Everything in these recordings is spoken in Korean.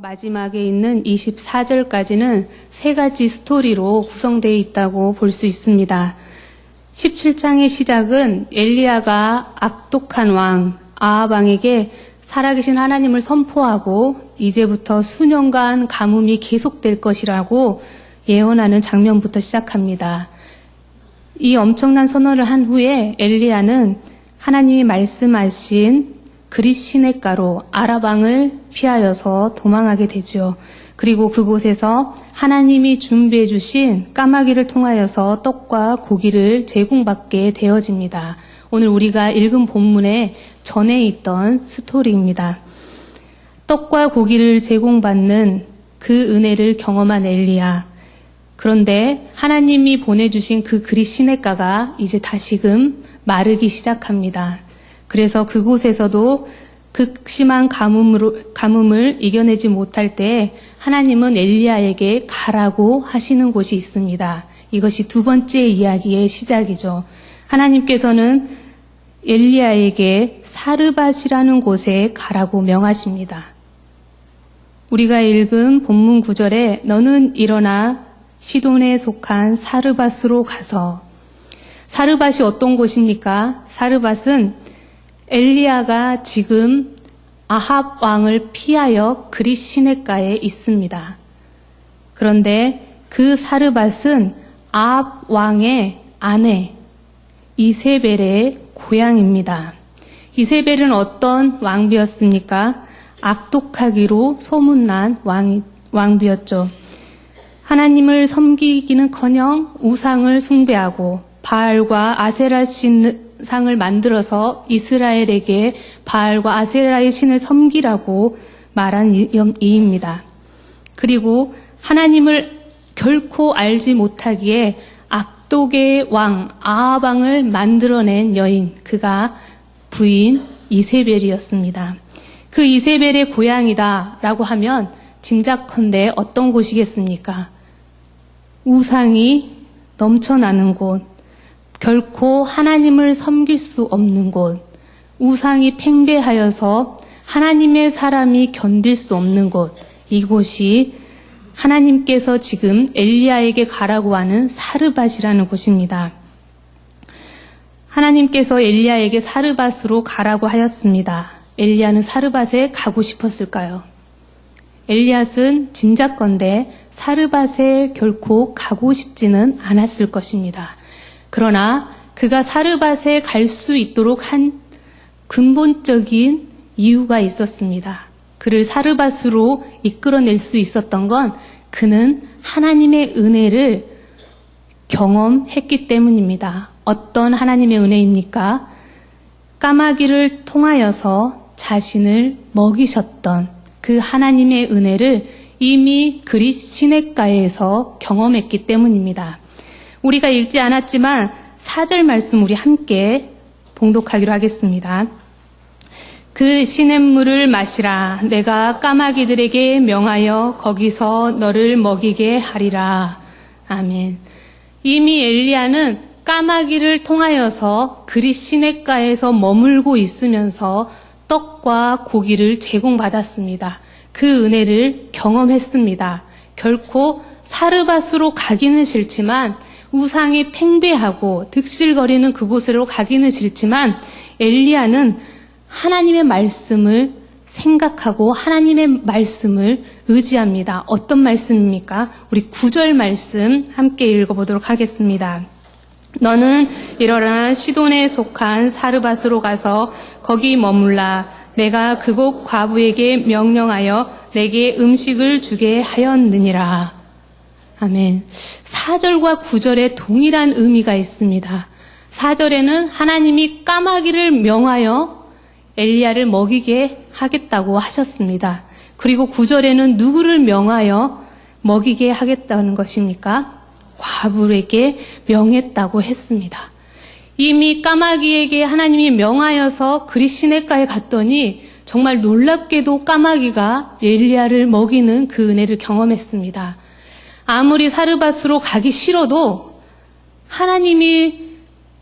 마지막에 있는 24절까지는 세 가지 스토리로 구성되어 있다고 볼 수 있습니다. 17장의 시작은 엘리야가 악독한 왕 아합 왕에게 살아계신 하나님을 선포하고 이제부터 수년간 가뭄이 계속될 것이라고 예언하는 장면부터 시작합니다. 이 엄청난 선언을 한 후에 엘리야는 하나님이 말씀하신 그릿 시냇가로 아랍 왕을 피하여서 도망하게 되죠. 그리고 그곳에서 하나님이 준비해 주신 까마귀를 통하여서 떡과 고기를 제공받게 되어집니다. 오늘 우리가 읽은 본문의 전에 있던 스토리입니다. 떡과 고기를 제공받는 그 은혜를 경험한 엘리야. 그런데 하나님이 보내주신 그 그릿 시냇가가 이제 다시금 마르기 시작합니다. 그래서 그곳에서도 극심한 가뭄을 이겨내지 못할 때 하나님은 엘리야에게 가라고 하시는 곳이 있습니다. 이것이 두 번째 이야기의 시작이죠. 하나님께서는 엘리야에게 사르밧이라는 곳에 가라고 명하십니다. 우리가 읽은 본문 9절에 너는 일어나 시돈에 속한 사르밧으로 가서, 사르밧이 어떤 곳입니까? 사르밧은 엘리야가 지금 아합 왕을 피하여 그릿 시냇가에 있습니다. 그런데 그 사르밧은 아합 왕의 아내 이세벨의 고향입니다. 이세벨은 어떤 왕비였습니까? 악독하기로 소문난 왕비였죠. 하나님을 섬기기는커녕 우상을 숭배하고 바알과 아세라 신상을 만들어서 이스라엘에게 바알과 아세라의 신을 섬기라고 말한 이입니다. 그리고 하나님을 결코 알지 못하기에 악독의 왕 아합 왕을 만들어낸 여인, 그가 부인 이세벨이었습니다. 그 이세벨의 고향이다라고 하면 짐작컨대 어떤 곳이겠습니까? 우상이 넘쳐나는 곳, 결코 하나님을 섬길 수 없는 곳, 우상이 팽배하여서 하나님의 사람이 견딜 수 없는 곳, 이곳이 하나님께서 지금 엘리야에게 가라고 하는 사르밧이라는 곳입니다. 하나님께서 엘리야에게 사르밧으로 가라고 하였습니다. 엘리야는 사르밧에 가고 싶었을까요? 엘리야는 짐작건대 사르밧에 결코 가고 싶지는 않았을 것입니다. 그러나 그가 사르밧에 갈 수 있도록 한 근본적인 이유가 있었습니다. 그를 사르밧으로 이끌어낼 수 있었던 건 그는 하나님의 은혜를 경험했기 때문입니다. 어떤 하나님의 은혜입니까? 까마귀를 통하여서 자신을 먹이셨던 그 하나님의 은혜를 이미 그릿 시냇가에서 경험했기 때문입니다. 우리가 읽지 않았지만 4절 말씀 우리 함께 봉독하기로 하겠습니다. 그 시냇물을 마시라. 내가 까마귀들에게 명하여 거기서 너를 먹이게 하리라. 아멘. 이미 엘리야는 까마귀를 통하여서 그릿 시냇가에서 머물고 있으면서 떡과 고기를 제공받았습니다. 그 은혜를 경험했습니다. 결코 사르밧으로 가기는 싫지만, 우상이 팽배하고 득실거리는 그곳으로 가기는 싫지만 엘리야는 하나님의 말씀을 생각하고 하나님의 말씀을 의지합니다. 어떤 말씀입니까? 우리 9절 말씀 함께 읽어보도록 하겠습니다. 너는 일어나 시돈에 속한 사르밧으로 가서 거기 머물라. 내가 그곳 과부에게 명령하여 내게 음식을 주게 하였느니라. 아멘. 4절과 9절에 동일한 의미가 있습니다. 4절에는 하나님이 까마귀를 명하여 엘리야를 먹이게 하겠다고 하셨습니다. 그리고 9절에는 누구를 명하여 먹이게 하겠다는 것입니까? 과부에게 명했다고 했습니다. 이미 까마귀에게 하나님이 명하여서 그릿 시냇가에 갔더니 정말 놀랍게도 까마귀가 엘리야를 먹이는 그 은혜를 경험했습니다. 아무리 사르밧으로 가기 싫어도 하나님이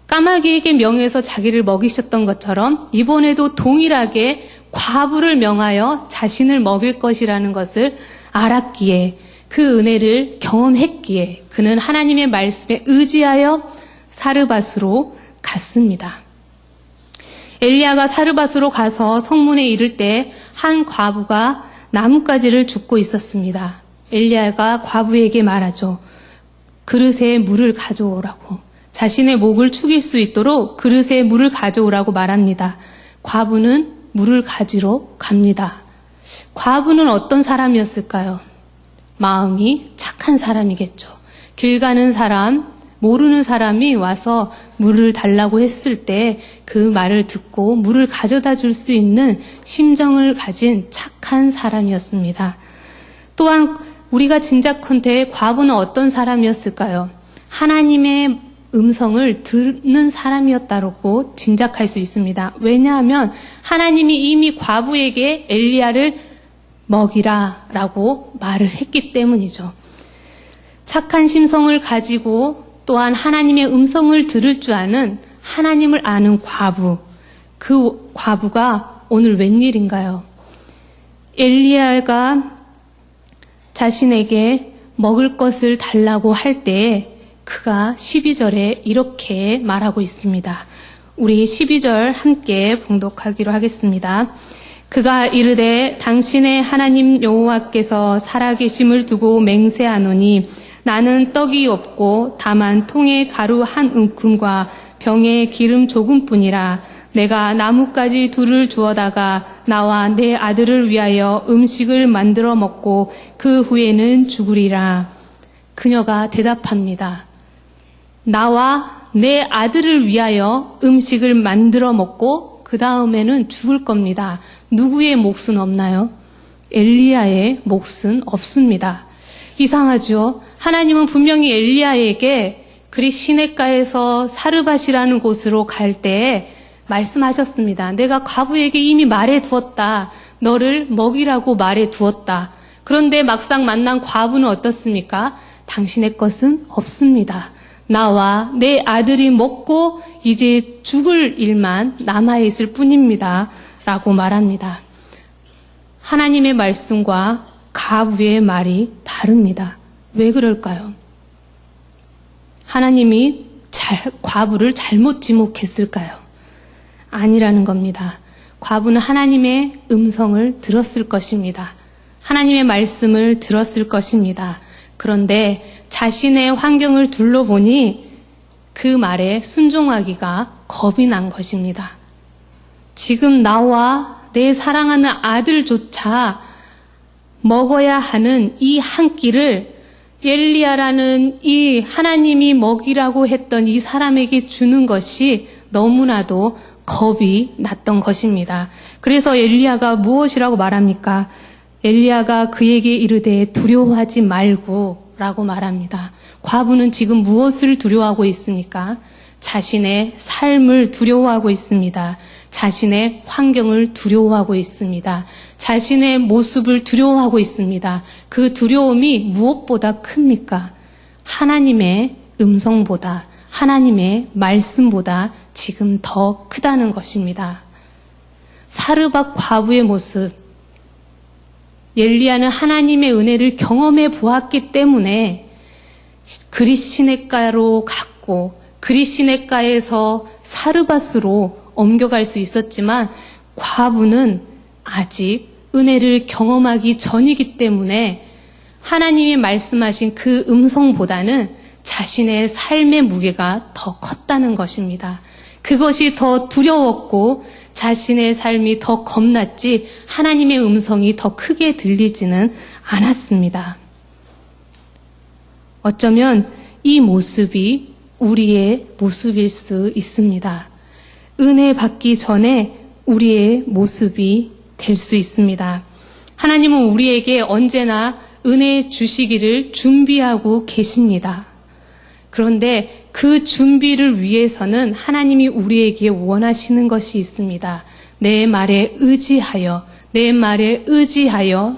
까마귀에게 명해서 자기를 먹이셨던 것처럼 이번에도 동일하게 과부를 명하여 자신을 먹일 것이라는 것을 알았기에, 그 은혜를 경험했기에 그는 하나님의 말씀에 의지하여 사르밧으로 갔습니다. 엘리야가 사르밧으로 가서 성문에 이를 때 한 과부가 나뭇가지를 줍고 있었습니다. 엘리야가 과부에게 말하죠. 그릇에 물을 가져오라고. 자신의 목을 축일 수 있도록 그릇에 물을 가져오라고 말합니다. 과부는 물을 가지러 갑니다. 과부는 어떤 사람이었을까요? 마음이 착한 사람이겠죠. 길 가는 사람, 모르는 사람이 와서 물을 달라고 했을 때 그 말을 듣고 물을 가져다 줄 수 있는 심정을 가진 착한 사람이었습니다. 또한 우리가 짐작컨대 과부는 어떤 사람이었을까요? 하나님의 음성을 듣는 사람이었다고 짐작할 수 있습니다. 왜냐하면 하나님이 이미 과부에게 엘리야를 먹이라라고 말을 했기 때문이죠. 착한 심성을 가지고 또한 하나님의 음성을 들을 줄 아는, 하나님을 아는 과부, 그 과부가 오늘 웬일인가요? 엘리야가 자신에게 먹을 것을 달라고 할 때 그가 12절에 이렇게 말하고 있습니다. 우리 12절 함께 봉독하기로 하겠습니다. 그가 이르되 당신의 하나님 여호와께서 살아계심을 두고 맹세하노니 나는 떡이 없고 다만 통에 가루 한 움큼과 병에 기름 조금뿐이라. 내가 나뭇가지 둘을 주어다가 나와 내 아들을 위하여 음식을 만들어 먹고 그 후에는 죽으리라. 그녀가 대답합니다. 나와 내 아들을 위하여 음식을 만들어 먹고 그 다음에는 죽을 겁니다. 누구의 몫은 없나요? 엘리야의 몫은 없습니다. 이상하죠? 하나님은 분명히 엘리야에게 그리 시냇가에서 사르밧이라는 곳으로 갈 때 말씀하셨습니다. 내가 과부에게 이미 말해 두었다. 너를 먹이라고 말해 두었다. 그런데 막상 만난 과부는 어떻습니까? 당신의 것은 없습니다. 나와 내 아들이 먹고 이제 죽을 일만 남아있을 뿐입니다. 라고 말합니다. 하나님의 말씀과 과부의 말이 다릅니다. 왜 그럴까요? 하나님이 과부를 잘못 지목했을까요? 아니라는 겁니다. 과부는 하나님의 음성을 들었을 것입니다. 하나님의 말씀을 들었을 것입니다. 그런데 자신의 환경을 둘러보니 그 말에 순종하기가 겁이 난 것입니다. 지금 나와 내 사랑하는 아들조차 먹어야 하는 이 한 끼를 엘리야라는 이 하나님이 먹이라고 했던 이 사람에게 주는 것이 너무나도 겁이 났던 것입니다. 그래서 엘리야가 무엇이라고 말합니까? 엘리야가 그에게 이르되 두려워하지 말고 라고 말합니다. 과부는 지금 무엇을 두려워하고 있습니까? 자신의 삶을 두려워하고 있습니다. 자신의 환경을 두려워하고 있습니다. 자신의 모습을 두려워하고 있습니다. 그 두려움이 무엇보다 큽니까? 하나님의 음성보다, 하나님의 말씀보다 지금 더 크다는 것입니다. 사르밧 과부의 모습, 엘리야는 하나님의 은혜를 경험해 보았기 때문에 그리 시냇가로 갔고 그리 시냇가에서 사르밧으로 옮겨갈 수 있었지만 과부는 아직 은혜를 경험하기 전이기 때문에 하나님이 말씀하신 그 음성보다는 자신의 삶의 무게가 더 컸다는 것입니다. 그것이 더 두려웠고 자신의 삶이 더 겁났지 하나님의 음성이 더 크게 들리지는 않았습니다. 어쩌면 이 모습이 우리의 모습일 수 있습니다. 은혜 받기 전에 우리의 모습이 될 수 있습니다. 하나님은 우리에게 언제나 은혜 주시기를 준비하고 계십니다. 그런데 그 준비를 위해서는 하나님이 우리에게 원하시는 것이 있습니다. 내 말에 의지하여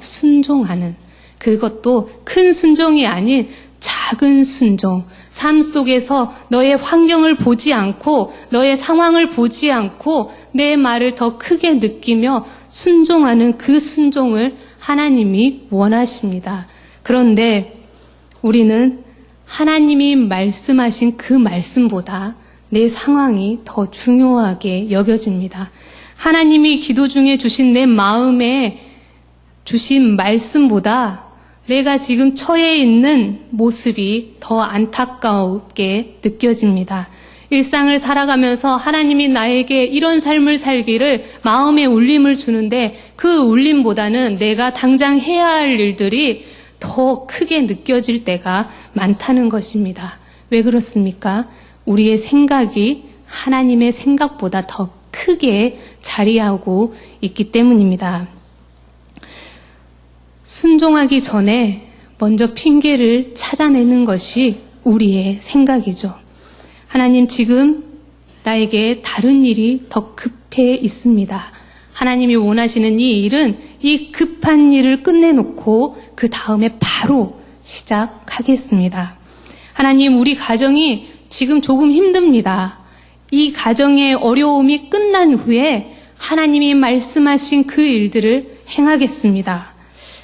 순종하는, 그것도 큰 순종이 아닌 작은 순종, 삶 속에서 너의 환경을 보지 않고 너의 상황을 보지 않고 내 말을 더 크게 느끼며 순종하는 그 순종을 하나님이 원하십니다. 그런데 우리는 하나님이 말씀하신 그 말씀보다 내 상황이 더 중요하게 여겨집니다. 하나님이 기도 중에 주신 내 마음에 주신 말씀보다 내가 지금 처해 있는 모습이 더 안타깝게 느껴집니다. 일상을 살아가면서 하나님이 나에게 이런 삶을 살기를 마음에 울림을 주는데 그 울림보다는 내가 당장 해야 할 일들이 더 크게 느껴질 때가 많다는 것입니다. 왜 그렇습니까? 우리의 생각이 하나님의 생각보다 더 크게 자리하고 있기 때문입니다. 순종하기 전에 먼저 핑계를 찾아내는 것이 우리의 생각이죠. 하나님, 지금 나에게 다른 일이 더 급해 있습니다. 하나님이 원하시는 이 일은 이 급한 일을 끝내놓고 그 다음에 바로 시작하겠습니다. 하나님, 우리 가정이 지금 조금 힘듭니다. 이 가정의 어려움이 끝난 후에 하나님이 말씀하신 그 일들을 행하겠습니다.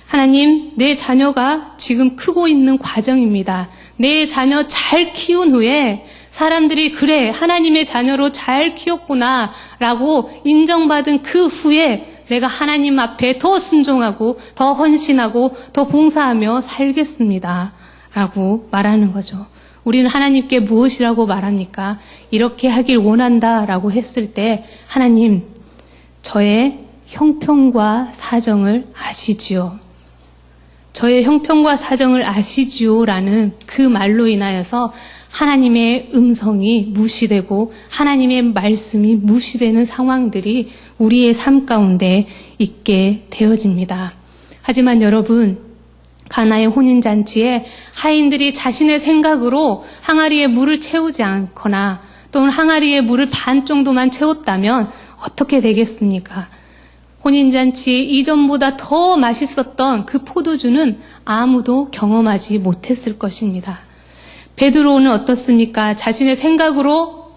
하나님, 내 자녀가 지금 크고 있는 과정입니다. 내 자녀 잘 키운 후에 사람들이 그래, 하나님의 자녀로 잘 키웠구나 라고 인정받은 그 후에 내가 하나님 앞에 더 순종하고 더 헌신하고 더 봉사하며 살겠습니다 라고 말하는 거죠. 우리는 하나님께 무엇이라고 말합니까? 이렇게 하길 원한다 라고 했을 때 하나님, 저의 형편과 사정을 아시지요. 저의 형편과 사정을 아시지요 라는 그 말로 인하여서 하나님의 음성이 무시되고 하나님의 말씀이 무시되는 상황들이 우리의 삶 가운데 있게 되어집니다. 하지만 여러분, 가나의 혼인잔치에 하인들이 자신의 생각으로 항아리에 물을 채우지 않거나 또는 항아리에 물을 반 정도만 채웠다면 어떻게 되겠습니까? 혼인잔치 이전보다 더 맛있었던 그 포도주는 아무도 경험하지 못했을 것입니다. 베드로는 어떻습니까? 자신의 생각으로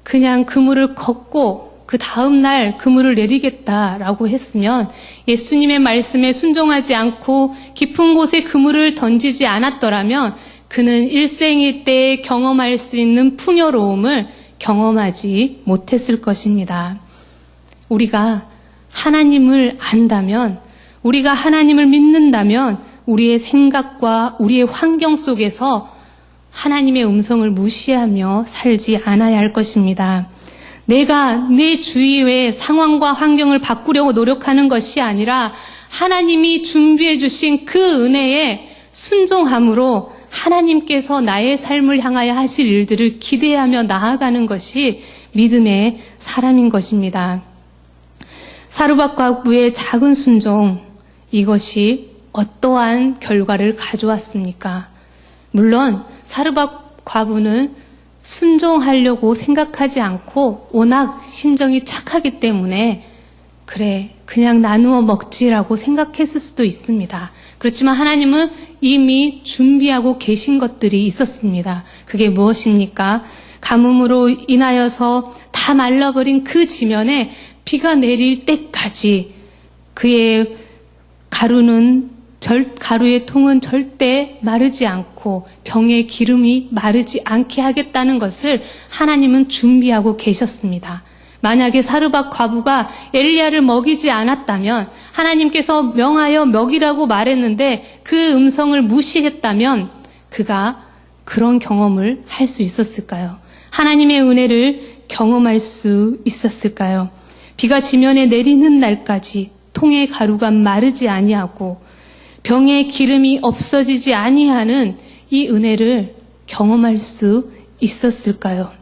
그냥 그물을 걷고 그 다음날 그물을 내리겠다라고 했으면 예수님의 말씀에 순종하지 않고 깊은 곳에 그물을 던지지 않았더라면 그는 일생일 때에 경험할 수 있는 풍요로움을 경험하지 못했을 것입니다. 우리가 하나님을 안다면, 우리가 하나님을 믿는다면 우리의 생각과 우리의 환경 속에서 하나님의 음성을 무시하며 살지 않아야 할 것입니다. 내가 내 주위의 상황과 환경을 바꾸려고 노력하는 것이 아니라 하나님이 준비해 주신 그 은혜에 순종함으로 하나님께서 나의 삶을 향하여 하실 일들을 기대하며 나아가는 것이 믿음의 사람인 것입니다. 사르밧 과부의 작은 순종, 이것이 어떠한 결과를 가져왔습니까? 물론 사르밧 과부는 순종하려고 생각하지 않고 워낙 심정이 착하기 때문에 그래, 그냥 나누어 먹지라고 생각했을 수도 있습니다. 그렇지만 하나님은 이미 준비하고 계신 것들이 있었습니다. 그게 무엇입니까? 가뭄으로 인하여서 다 말라버린 그 지면에 비가 내릴 때까지 그의 가루의 통은 절대 마르지 않고 병의 기름이 마르지 않게 하겠다는 것을 하나님은 준비하고 계셨습니다. 만약에 사르밧 과부가 엘리야를 먹이지 않았다면, 하나님께서 명하여 먹이라고 말했는데 그 음성을 무시했다면 그가 그런 경험을 할 수 있었을까요? 하나님의 은혜를 경험할 수 있었을까요? 비가 지면에 내리는 날까지 통의 가루가 마르지 아니하고 병의 기름이 없어지지 아니하는 이 은혜를 경험할 수 있었을까요?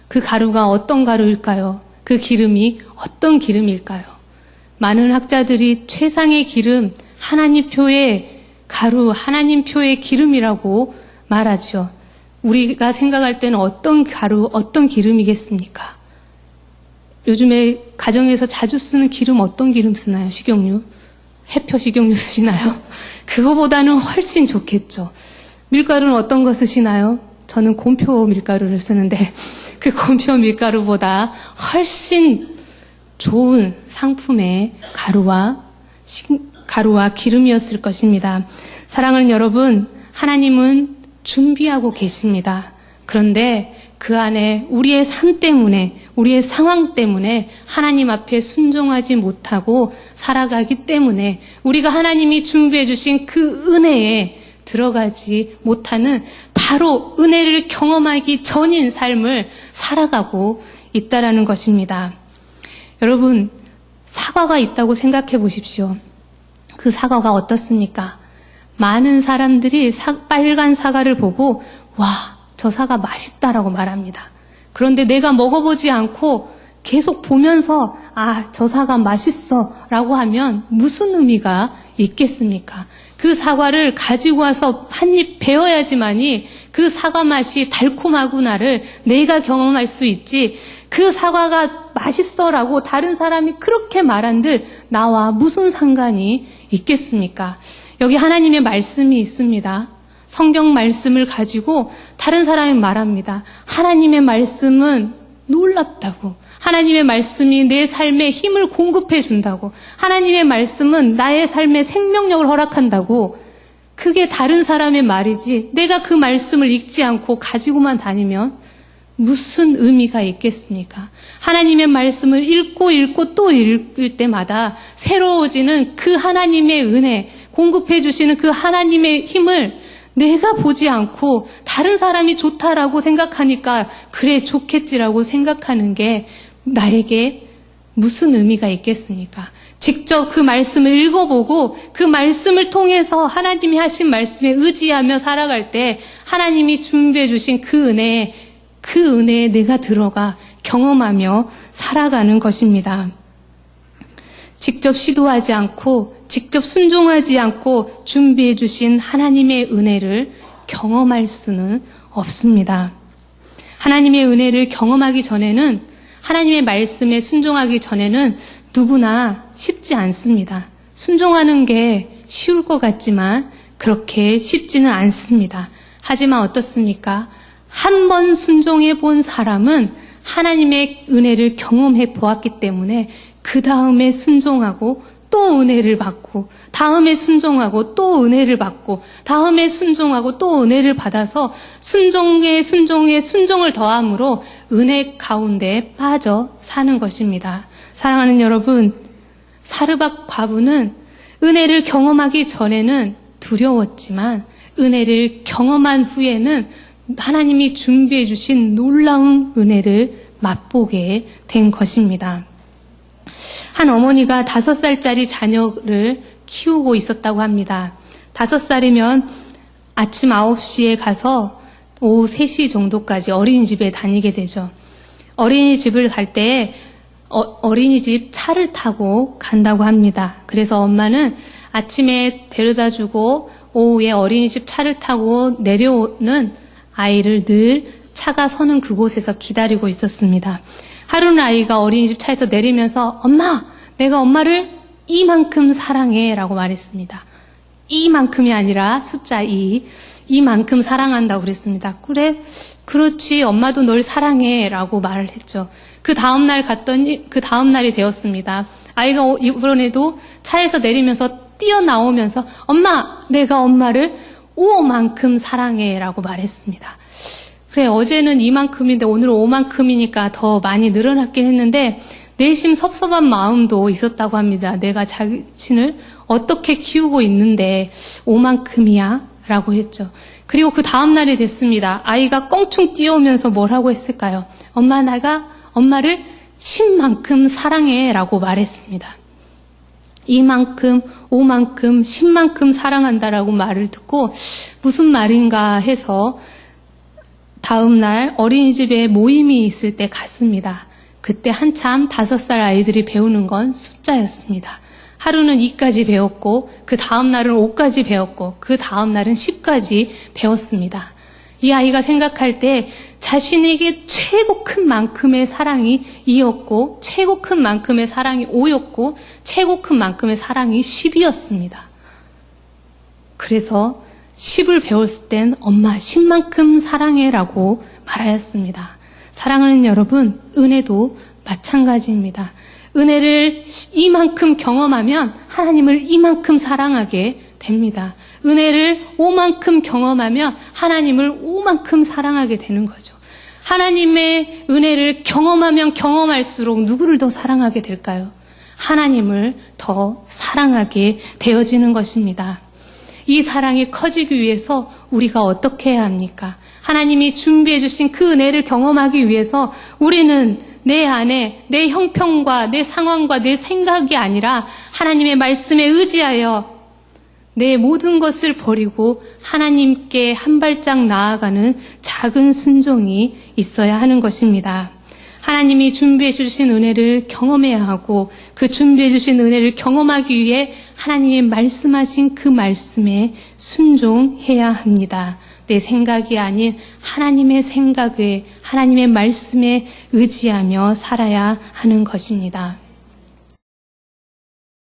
그 가루가 어떤 가루일까요? 그 기름이 어떤 기름일까요? 많은 학자들이 최상의 기름, 하나님표의 가루, 하나님표의 기름이라고 말하죠. 우리가 생각할 때는 어떤 가루, 어떤 기름이겠습니까? 요즘에 가정에서 자주 쓰는 기름 어떤 기름 쓰나요? 식용유? 해표 식용유 쓰시나요? 그거보다는 훨씬 좋겠죠. 밀가루는 어떤 거 쓰시나요? 저는 곰표 밀가루를 쓰는데 그 곰표 밀가루보다 훨씬 좋은 상품의 가루와 기름이었을 것입니다. 사랑하는 여러분, 하나님은 준비하고 계십니다. 그런데 그 안에 우리의 삶 때문에, 우리의 상황 때문에 하나님 앞에 순종하지 못하고 살아가기 때문에 우리가 하나님이 준비해 주신 그 은혜에 들어가지 못하는 바로 은혜를 경험하기 전인 삶을 살아가고 있다라는 것입니다. 여러분, 사과가 있다고 생각해 보십시오. 그 사과가 어떻습니까? 많은 사람들이 빨간 사과를 보고 와, 저 사과 맛있다라고 말합니다. 그런데 내가 먹어보지 않고 계속 보면서 저 사과 맛있어 라고 하면 무슨 의미가 있겠습니까? 그 사과를 가지고 와서 한 입 베어야지만이 그 사과 맛이 달콤하구나를 내가 경험할 수 있지, 그 사과가 맛있어라고 다른 사람이 그렇게 말한들 나와 무슨 상관이 있겠습니까? 여기 하나님의 말씀이 있습니다. 성경 말씀을 가지고 다른 사람이 말합니다. 하나님의 말씀은 놀랍다고. 하나님의 말씀이 내 삶에 힘을 공급해 준다고. 하나님의 말씀은 나의 삶에 생명력을 허락한다고. 그게 다른 사람의 말이지 내가 그 말씀을 읽지 않고 가지고만 다니면 무슨 의미가 있겠습니까? 하나님의 말씀을 읽고 또 읽을 때마다 새로워지는 그 하나님의 은혜, 공급해 주시는 그 하나님의 힘을 내가 보지 않고 다른 사람이 좋다라고 생각하니까 그래 좋겠지라고 생각하는 게 나에게 무슨 의미가 있겠습니까? 직접 그 말씀을 읽어보고 그 말씀을 통해서 하나님이 하신 말씀에 의지하며 살아갈 때 하나님이 준비해 주신 그 은혜에 내가 들어가 경험하며 살아가는 것입니다. 직접 시도하지 않고 직접 순종하지 않고 준비해 주신 하나님의 은혜를 경험할 수는 없습니다. 하나님의 은혜를 경험하기 전에는, 하나님의 말씀에 순종하기 전에는 누구나 쉽지 않습니다. 순종하는 게 쉬울 것 같지만 그렇게 쉽지는 않습니다. 하지만 어떻습니까? 한 번 순종해 본 사람은 하나님의 은혜를 경험해 보았기 때문에 그 다음에 순종하고 또 은혜를 받고, 다음에 순종하고 또 은혜를 받고, 다음에 순종하고 또 은혜를 받아서 순종을 더함으로 은혜 가운데 빠져 사는 것입니다. 사랑하는 여러분, 사르밧 과부는 은혜를 경험하기 전에는 두려웠지만 은혜를 경험한 후에는 하나님이 준비해 주신 놀라운 은혜를 맛보게 된 것입니다. 한 어머니가 5살짜리 자녀를 키우고 있었다고 합니다. 5살이면 아침 9시에 가서 오후 3시 정도까지 어린이집에 다니게 되죠. 어린이집을 갈 때 어린이집 차를 타고 간다고 합니다. 그래서 엄마는 아침에 데려다주고 오후에 어린이집 차를 타고 내려오는 아이를 늘 차가 서는 그곳에서 기다리고 있었습니다. 하루는 아이가 어린이집 차에서 내리면서 엄마, 내가 엄마를 이만큼 사랑해 라고 말했습니다. 이만큼이 아니라 숫자 2, 이만큼 사랑한다고 그랬습니다. 그래, 그렇지, 엄마도 널 사랑해 라고 말을 했죠. 그 다음날 갔더니 그 다음날이 되었습니다. 아이가 이번에도 차에서 내리면서 뛰어나오면서 엄마, 내가 엄마를 5만큼 사랑해 라고 말했습니다. 그래, 어제는 이만큼인데 오늘은 5만큼이니까 더 많이 늘어났긴 했는데 내심 섭섭한 마음도 있었다고 합니다. 내가 자신을 어떻게 키우고 있는데 5만큼이야? 라고 했죠. 그리고 그 다음날이 됐습니다. 아이가 껑충 뛰어오면서 뭘 하고 했을까요? 엄마, 내가 엄마를 10만큼 사랑해 라고 말했습니다. 이만큼, 5만큼, 10만큼 사랑한다라고 말을 듣고 무슨 말인가 해서 다음날 어린이집에 모임이 있을 때 갔습니다. 그때 한참 5살 아이들이 배우는 건 숫자였습니다. 하루는 2까지 배웠고 그 다음날은 5까지 배웠고 그 다음날은 10까지 배웠습니다. 이 아이가 생각할 때 자신에게 최고 큰 만큼의 사랑이 2였고 최고 큰 만큼의 사랑이 5였고 최고 큰 만큼의 사랑이 10이었습니다. 그래서 10을 배웠을 땐 엄마 10만큼 사랑해라고 말하였습니다. 사랑하는 여러분, 은혜도 마찬가지입니다. 은혜를 이만큼 경험하면 하나님을 이만큼 사랑하게 됩니다. 은혜를 오만큼 경험하면 하나님을 오만큼 사랑하게 되는 거죠. 하나님의 은혜를 경험하면 경험할수록 누구를 더 사랑하게 될까요? 하나님을 더 사랑하게 되어지는 것입니다. 이 사랑이 커지기 위해서 우리가 어떻게 해야 합니까? 하나님이 준비해 주신 그 은혜를 경험하기 위해서 우리는 내 안에 내 형편과 내 상황과 내 생각이 아니라 하나님의 말씀에 의지하여 내 모든 것을 버리고 하나님께 한 발짝 나아가는 작은 순종이 있어야 하는 것입니다. 하나님이 준비해 주신 은혜를 경험해야 하고 그 준비해 주신 은혜를 경험하기 위해 하나님의 말씀하신 그 말씀에 순종해야 합니다. 내 생각이 아닌 하나님의 생각에, 하나님의 말씀에 의지하며 살아야 하는 것입니다.